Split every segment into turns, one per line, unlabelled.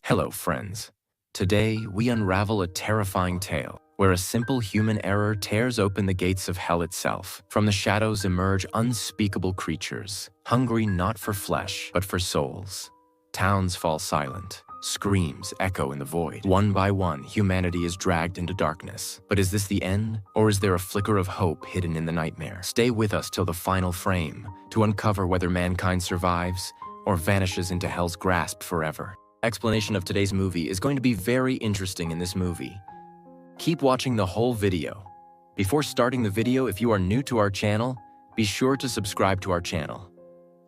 Hello, friends. Today, we unravel a terrifying tale where a simple human error tears open the gates of hell itself. From the shadows emerge unspeakable creatures, hungry not for flesh, but for souls. Towns fall silent. Screams echo in the void. One by one, humanity is dragged into darkness. But is this the end, or is there a flicker of hope hidden in the nightmare? Stay with us till the final frame to uncover whether mankind survives or vanishes into hell's grasp forever. Explanation of today's movie is going to be very interesting in this movie. Keep watching the whole video. Before starting the video, if you are new to our channel, be sure to subscribe to our channel.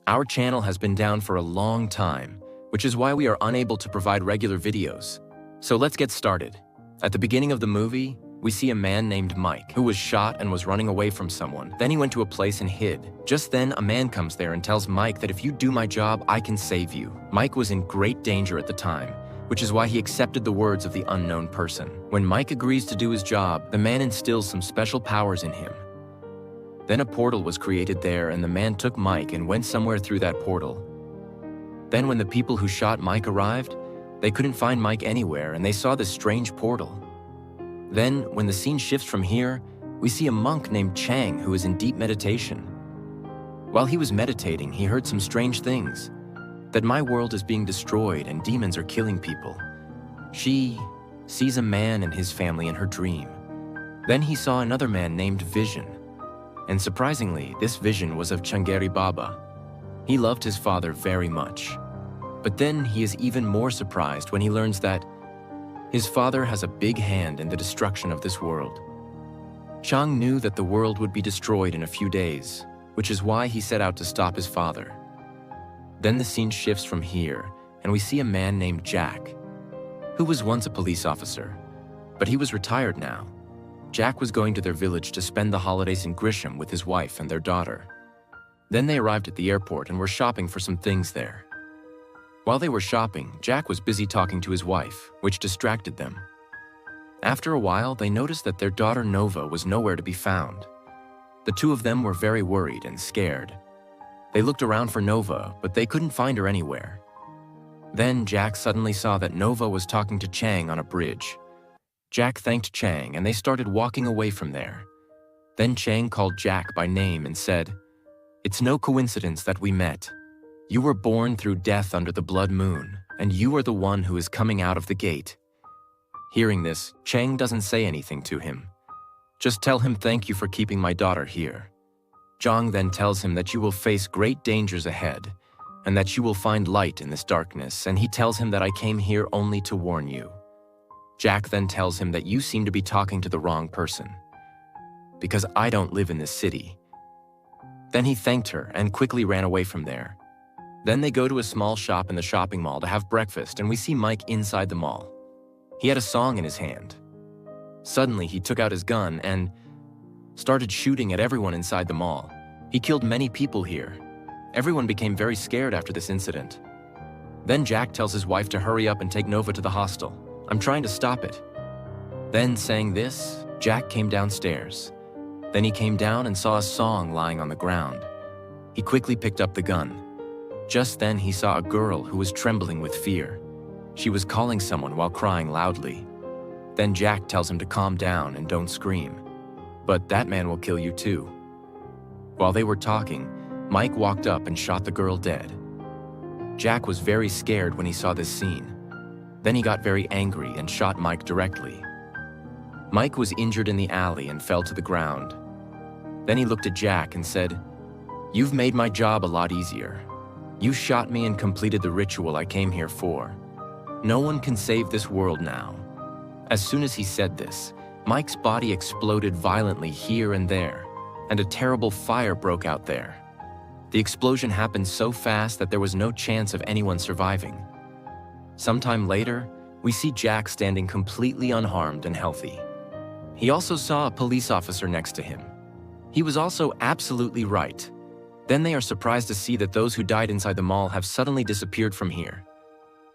Our channel has been down for a long time, which is why we are unable to provide regular videos. So let's get started. At the beginning of the movie, we see a man named Mike who was shot and was running away from someone. Then he went to a place and hid. Just then, a man comes there and tells Mike that if you do my job, I can save you. Mike was in great danger at the time, which is why he accepted the words of the unknown person. When Mike agrees to do his job, the man instills some special powers in him. Then a portal was created there, and the man took Mike and went somewhere through that portal. Then when the people who shot Mike arrived, they couldn't find Mike anywhere, and they saw this strange portal. Then, when the scene shifts from here, we see a monk named Chang who is in deep meditation. While he was meditating, he heard some strange things. That my world is being destroyed and demons are killing people. She sees a man and his family in her dream. Then he saw another man named Vision. And surprisingly, this vision was of Changeri Baba. He loved his father very much. But then he is even more surprised when he learns that his father has a big hand in the destruction of this world. Chang knew that the world would be destroyed in a few days, which is why he set out to stop his father. Then the scene shifts from here, and we see a man named Jack, who was once a police officer, but he was retired now. Jack was going to their village to spend the holidays in Grisham with his wife and their daughter. Then they arrived at the airport and were shopping for some things there. While they were shopping, Jack was busy talking to his wife, which distracted them. After a while, they noticed that their daughter Nova was nowhere to be found. The two of them were very worried and scared. They looked around for Nova, but they couldn't find her anywhere. Then Jack suddenly saw that Nova was talking to Chang on a bridge. Jack thanked Chang, and they started walking away from there. Then Chang called Jack by name and said, "It's no coincidence that we met. You were born through death under the blood moon, and you are the one who is coming out of the gate." Hearing this, Chang doesn't say anything to him. "Just tell him thank you for keeping my daughter here." Zhang then tells him that you will face great dangers ahead, and that you will find light in this darkness, and he tells him that I came here only to warn you. Jack then tells him that you seem to be talking to the wrong person, because I don't live in this city. Then he thanked her and quickly ran away from there. Then they go to a small shop in the shopping mall to have breakfast, and we see Mike inside the mall. He had a song in his hand. Suddenly, he took out his gun and started shooting at everyone inside the mall. He killed many people here. Everyone became very scared after this incident. Then Jack tells his wife to hurry up and take Nova to the hostel. "I'm trying to stop it." Then, saying this, Jack came downstairs. Then he came down and saw a song lying on the ground. He quickly picked up the gun. Just then, he saw a girl who was trembling with fear. She was calling someone while crying loudly. Then Jack tells him to calm down and don't scream. "But that man will kill you too." While they were talking, Mike walked up and shot the girl dead. Jack was very scared when he saw this scene. Then he got very angry and shot Mike directly. Mike was injured in the alley and fell to the ground. Then he looked at Jack and said, "You've made my job a lot easier. You shot me and completed the ritual I came here for. No one can save this world now." As soon as he said this, Mike's body exploded violently here and there, and a terrible fire broke out there. The explosion happened so fast that there was no chance of anyone surviving. Sometime later, we see Jack standing completely unharmed and healthy. He also saw a police officer next to him. He was also absolutely right. Then they are surprised to see that those who died inside the mall have suddenly disappeared from here.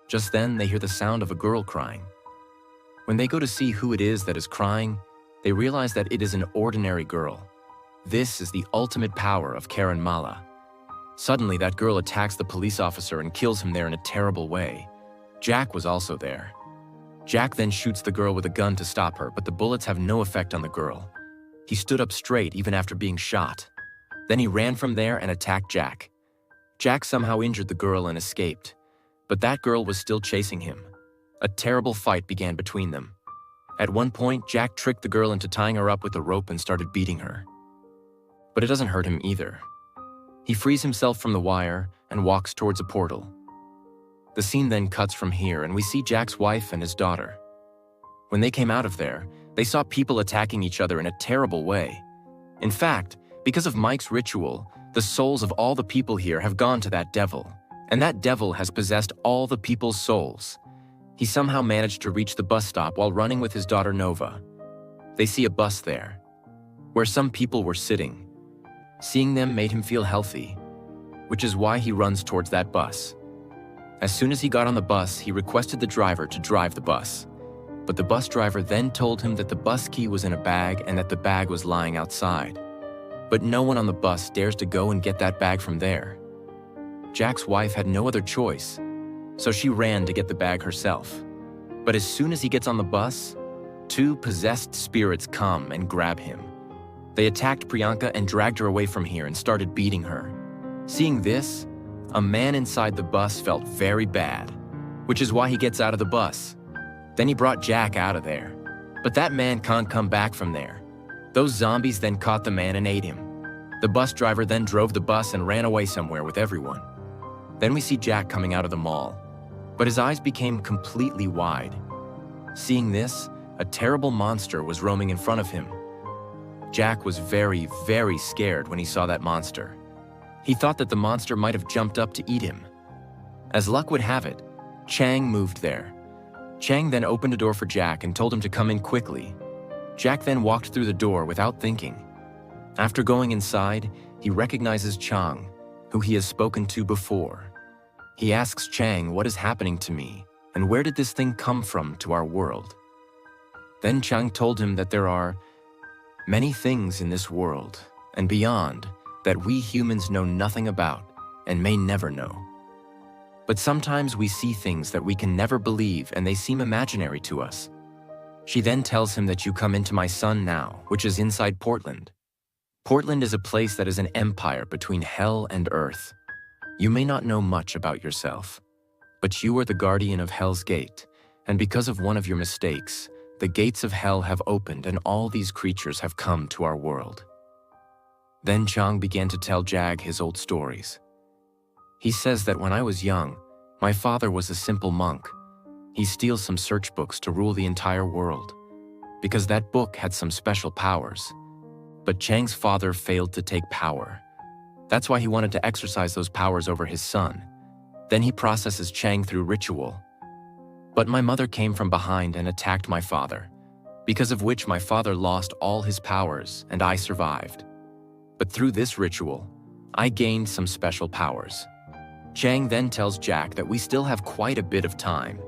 Just then, they hear the sound of a girl crying. When they go to see who it is that is crying, they realize that it is an ordinary girl. This is the ultimate power of Karen Mala. Suddenly, that girl attacks the police officer and kills him there in a terrible way. Jack was also there. Jack then shoots the girl with a gun to stop her, but the bullets have no effect on the girl. He stood up straight even after being shot. Then he ran from there and attacked Jack. Jack somehow injured the girl and escaped, but that girl was still chasing him. A terrible fight began between them. At one point, Jack tricked the girl into tying her up with a rope and started beating her. But it doesn't hurt him either. He frees himself from the wire and walks towards a portal. The scene then cuts from here and we see Jack's wife and his daughter. When they came out of there, they saw people attacking each other in a terrible way. In fact, because of Mike's ritual, the souls of all the people here have gone to that devil, and that devil has possessed all the people's souls. He somehow managed to reach the bus stop while running with his daughter Nova. They see a bus there, where some people were sitting. Seeing them made him feel healthy, which is why he runs towards that bus. As soon as he got on the bus, he requested the driver to drive the bus. But the bus driver then told him that the bus key was in a bag and that the bag was lying outside. But no one on the bus dares to go and get that bag from there. Jack's wife had no other choice, so she ran to get the bag herself. But as soon as he gets on the bus, two possessed spirits come and grab him. They attacked Priyanka and dragged her away from here and started beating her. Seeing this, a man inside the bus felt very bad, which is why he gets out of the bus. Then he brought Jack out of there. But that man can't come back from there. Those zombies then caught the man and ate him. The bus driver then drove the bus and ran away somewhere with everyone. Then we see Jack coming out of the mall, but his eyes became completely wide. Seeing this, a terrible monster was roaming in front of him. Jack was very, very scared when he saw that monster. He thought that the monster might have jumped up to eat him. As luck would have it, Chang moved there. Chang then opened a door for Jack and told him to come in quickly. Jack then walked through the door without thinking. After going inside, he recognizes Chang, who he has spoken to before. He asks Chang what is happening to me and where did this thing come from to our world. Then Chang told him that there are many things in this world and beyond that we humans know nothing about and may never know. But sometimes we see things that we can never believe and they seem imaginary to us. She then tells him that you come into my sun now, which is inside Portland. Portland is a place that is an empire between hell and earth. You may not know much about yourself, but you are the guardian of Hell's Gate, and because of one of your mistakes, the gates of hell have opened and all these creatures have come to our world. Then Chang began to tell Jag his old stories. He says that when I was young, my father was a simple monk. He steals some search books to rule the entire world, because that book had some special powers. But Chang's father failed to take power. That's why he wanted to exercise those powers over his son. Then he processes Chang through ritual. But my mother came from behind and attacked my father, because of which my father lost all his powers and I survived. But through this ritual, I gained some special powers. Chang then tells Jack that we still have quite a bit of time.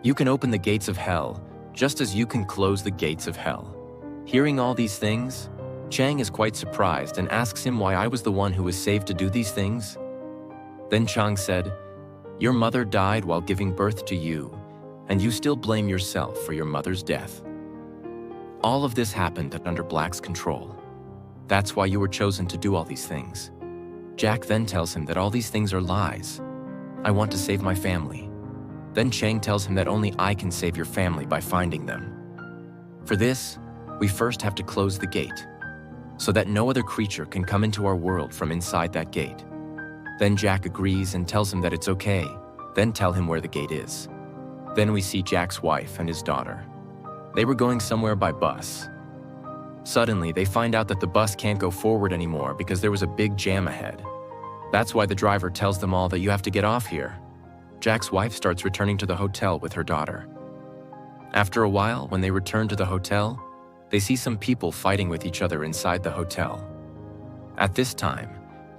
You can open the gates of hell, just as you can close the gates of hell. Hearing all these things, Chang is quite surprised and asks him why I was the one who was saved to do these things. Then Chang said, "Your mother died while giving birth to you, and you still blame yourself for your mother's death. All of this happened under Black's control. That's why you were chosen to do all these things." Jack then tells him that all these things are lies. "I want to save my family." Then Chang tells him that only I can save your family by finding them. For this, we first have to close the gate, so that no other creature can come into our world from inside that gate. Then Jack agrees and tells him that it's okay, then tell him where the gate is. Then we see Jack's wife and his daughter. They were going somewhere by bus. Suddenly, they find out that the bus can't go forward anymore because there was a big jam ahead. That's why the driver tells them all that you have to get off here. Jack's wife starts returning to the hotel with her daughter. After a while, when they return to the hotel, they see some people fighting with each other inside the hotel. At this time,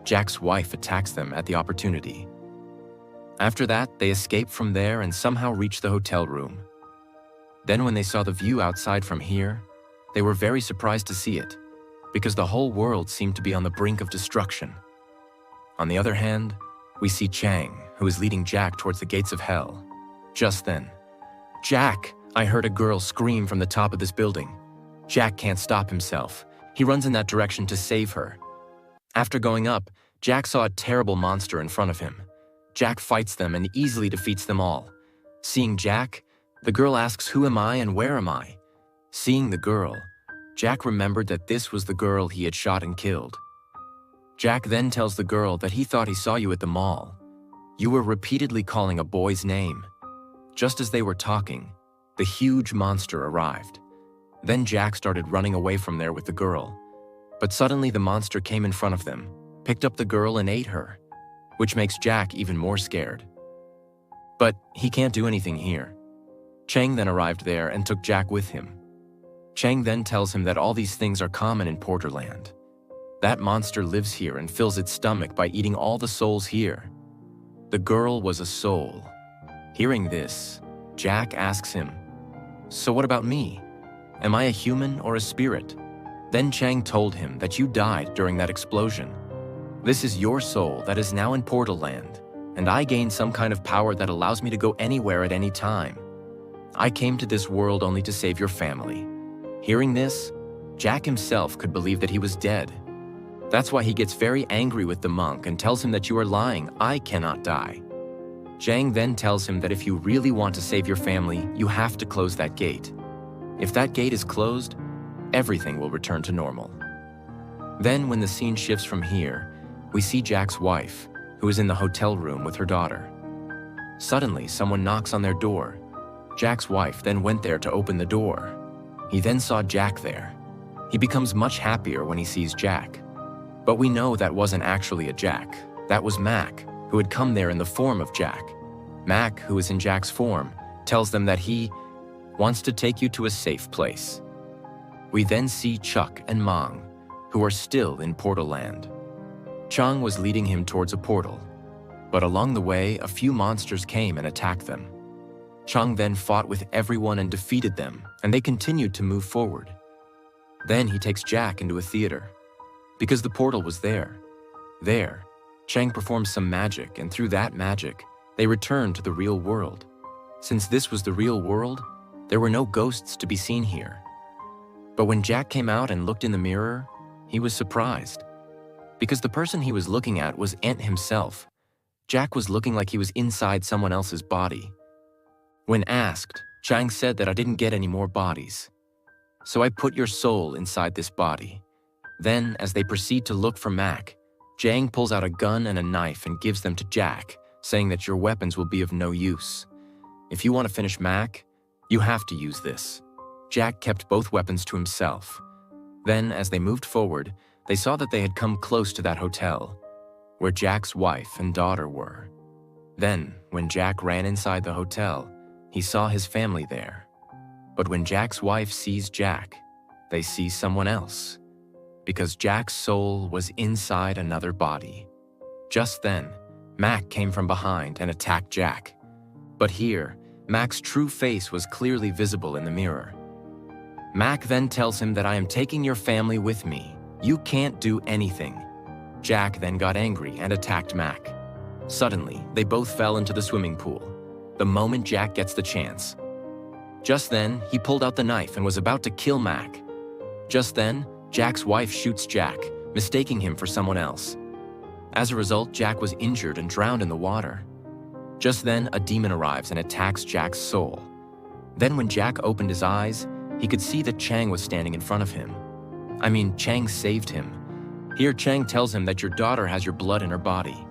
Jack's wife attacks them at the opportunity. After that, they escape from there and somehow reach the hotel room. Then when they saw the view outside from here, they were very surprised to see it, because the whole world seemed to be on the brink of destruction. On the other hand, we see Chang, who is leading Jack towards the gates of hell. Just then, "Jack!" I heard a girl scream from the top of this building. Jack can't stop himself. He runs in that direction to save her. After going up, Jack saw a terrible monster in front of him. Jack fights them and easily defeats them all. Seeing Jack, the girl asks, "Who am I and where am I?" Seeing the girl, Jack remembered that this was the girl he had shot and killed. Jack then tells the girl that he thought he saw you at the mall. You were repeatedly calling a boy's name. Just as they were talking, the huge monster arrived. Then Jack started running away from there with the girl. But suddenly the monster came in front of them, picked up the girl and ate her, which makes Jack even more scared. But he can't do anything here. Chang then arrived there and took Jack with him. Chang then tells him that all these things are common in Porterland. That monster lives here and fills its stomach by eating all the souls here. The girl was a soul. Hearing this, Jack asks him, "So what about me? Am I a human or a spirit?" Then Chang told him that you died during that explosion. This is your soul that is now in Portalland, and I gained some kind of power that allows me to go anywhere at any time. I came to this world only to save your family. Hearing this, Jack himself could believe that he was dead. That's why he gets very angry with the monk and tells him that you are lying, I cannot die. Chang then tells him that if you really want to save your family, you have to close that gate. If that gate is closed, everything will return to normal. Then when the scene shifts from here, we see Jack's wife, who is in the hotel room with her daughter. Suddenly, someone knocks on their door. Jack's wife then went there to open the door. He then saw Jack there. He becomes much happier when he sees Jack. But we know that wasn't actually a Jack. That was Mac, who had come there in the form of Jack. Mac, who is in Jack's form, tells them that he wants to take you to a safe place. We then see Chuck and Mong, who are still in Portalland. Chang was leading him towards a portal, but along the way, a few monsters came and attacked them. Chang then fought with everyone and defeated them, and they continued to move forward. Then he takes Jack into a theater, because the portal was there. There, Chang performs some magic, and through that magic, they returned to the real world. Since this was the real world, there were no ghosts to be seen here. But when Jack came out and looked in the mirror, he was surprised, because the person he was looking at was Ant himself. Jack was looking like he was inside someone else's body. When asked, Chang said that I didn't get any more bodies. So I put your soul inside this body. Then, as they proceed to look for Mac, Chang pulls out a gun and a knife and gives them to Jack, saying that your weapons will be of no use. If you want to finish Mac, you have to use this. Jack kept both weapons to himself. Then, as they moved forward, they saw that they had come close to that hotel, where Jack's wife and daughter were. Then, when Jack ran inside the hotel, he saw his family there. But when Jack's wife sees Jack, they see someone else, because Jack's soul was inside another body. Just then, Mac came from behind and attacked Jack. But here, Mac's true face was clearly visible in the mirror. Mac then tells him that I am taking your family with me. You can't do anything. Jack then got angry and attacked Mac. Suddenly, they both fell into the swimming pool, the moment Jack gets the chance. Just then, he pulled out the knife and was about to kill Mac. Just then, Jack's wife shoots Jack, mistaking him for someone else. As a result, Jack was injured and drowned in the water. Just then, a demon arrives and attacks Jack's soul. Then when Jack opened his eyes, he could see that Chang was standing in front of him. Chang saved him. Here, Chang tells him that your daughter has your blood in her body.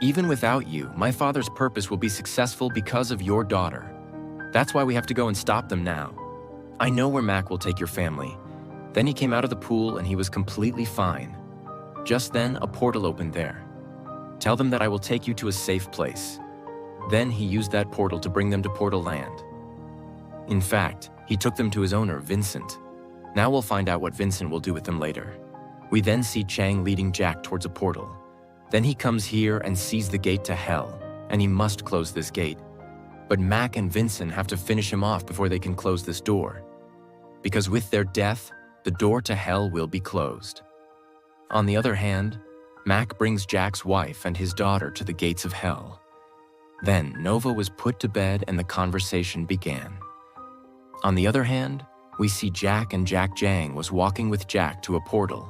Even without you, my father's purpose will be successful because of your daughter. That's why we have to go and stop them now. I know where Mac will take your family. Then he came out of the pool and he was completely fine. Just then, a portal opened there. Tell them that I will take you to a safe place. Then he used that portal to bring them to Portalland. In fact, he took them to his owner, Vincent. Now we'll find out what Vincent will do with them later. We then see Chang leading Jack towards a portal. Then he comes here and sees the gate to hell, and he must close this gate. But Mac and Vincent have to finish him off before they can close this door. Because with their death, the door to hell will be closed. On the other hand, Mac brings Jack's wife and his daughter to the gates of hell. Then Nova was put to bed and the conversation began. On the other hand, we see Jack and Jack Jang was walking with Jack to a portal.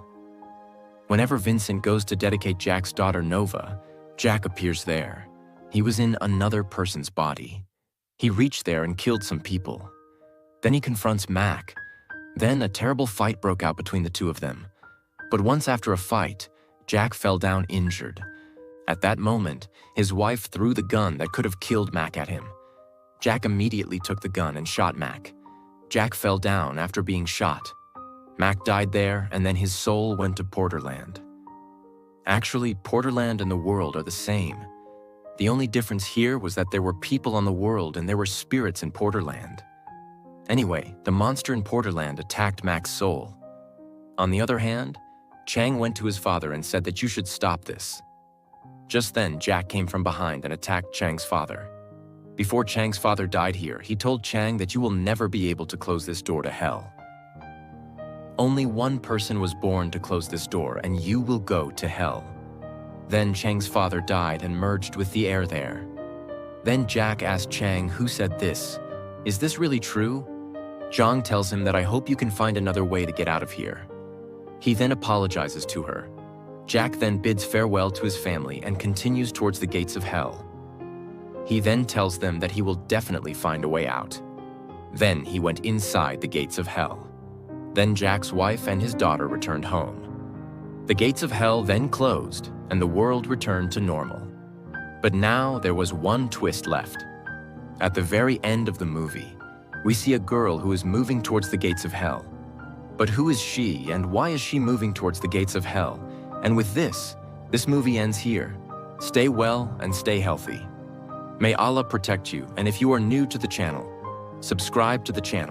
Whenever Vincent goes to dedicate Jack's daughter Nova, Jack appears there. He was in another person's body. He reached there and killed some people. Then he confronts Mac. Then a terrible fight broke out between the two of them. But once after a fight, Jack fell down injured. At that moment, his wife threw the gun that could have killed Mac at him. Jack immediately took the gun and shot Mac. Jack fell down after being shot. Mac died there, and then his soul went to Porterland. Actually, Porterland and the world are the same. The only difference here was that there were people on the world and there were spirits in Porterland. Anyway, the monster in Porterland attacked Mac's soul. On the other hand, Chang went to his father and said that you should stop this. Just then, Jack came from behind and attacked Chang's father. Before Chang's father died here, he told Chang that you will never be able to close this door to hell. Only one person was born to close this door, and you will go to hell. Then Chang's father died and merged with the air there. Then Jack asked Chang who said this. Is this really true? Zhang tells him that I hope you can find another way to get out of here. He then apologizes to her. Jack then bids farewell to his family and continues towards the gates of hell. He then tells them that he will definitely find a way out. Then he went inside the gates of hell. Then Jack's wife and his daughter returned home. The gates of hell then closed, and the world returned to normal. But now there was one twist left. At the very end of the movie, we see a girl who is moving towards the gates of hell. But who is she, and why is she moving towards the gates of hell? And with this movie ends here. Stay well and stay healthy. May Allah protect you, and if you are new to the channel, subscribe to the channel.